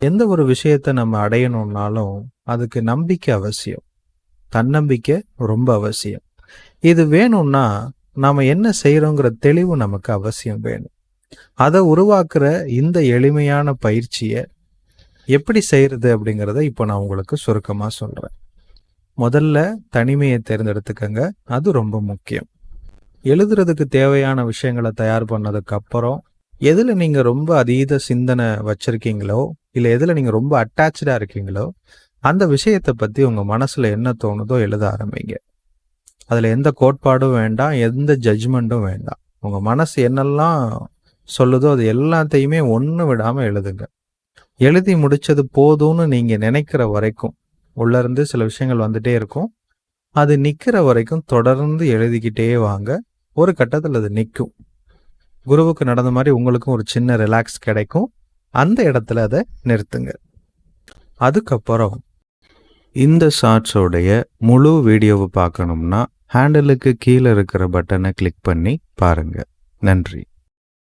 எந்த ஒரு விஷயத்த நம்ம அடையணும்னாலும் அதுக்கு நம்பிக்கை அவசியம். தன்னம்பிக்கை ரொம்ப அவசியம். இது வேணும்னா நாம என்ன செய்றோங்கிற தெளிவு நமக்கு அவசியம் வேணும். அதை உருவாக்குற இந்த எளிமையான பயிற்சியை எப்படி செய்யறது அப்படிங்கிறத இப்போ நான் உங்களுக்கு சுருக்கமாக சொல்கிறேன். முதல்ல தனிமையை தேர்ந்தெடுத்துக்கங்க. அது ரொம்ப முக்கியம். எழுதுறதுக்கு தேவையான விஷயங்களை தயார் பண்ணதுக்கு அப்புறம் எதில் நீங்கள் ரொம்ப அதீத சிந்தனை வச்சுருக்கீங்களோ, இல்லை எதில் நீங்கள் ரொம்ப அட்டாச்சாக இருக்கீங்களோ, அந்த விஷயத்தை பற்றி உங்கள் மனசில் என்ன தோணுதோ எழுத ஆரம்பிங்க. அதில் எந்த கோட்பாடும் வேண்டாம், எந்த ஜட்ஜ்மெண்ட்டும் வேண்டாம். உங்கள் மனசு என்னெல்லாம் சொல்லுதோ அது எல்லாத்தையுமே ஒன்று விடாமல் எழுதுங்க. எழுதி முடித்தது போதும்னு நீங்கள் நினைக்கிற வரைக்கும் உள்ளேருந்து சில விஷயங்கள் வந்துகிட்டே இருக்கும். அது நிற்கிற வரைக்கும் தொடர்ந்து எழுதிக்கிட்டே வாங்க. ஒரு கட்டத்தில் அது நிற்கும். குருவுக்கு நடந்த மாதிரி உங்களுக்கும் ஒரு சின்ன ரிலாக்ஸ் கிடைக்கும். அந்த இடத்துல அதை நிறுத்துங்க. அதுக்கப்புறம் இந்த ஷார்ட்ஸோடைய முழு வீடியோவை பார்க்கணும்னா ஹேண்டலுக்கு கீழே இருக்கிற பட்டனை கிளிக் பண்ணி பாருங்கள். நன்றி.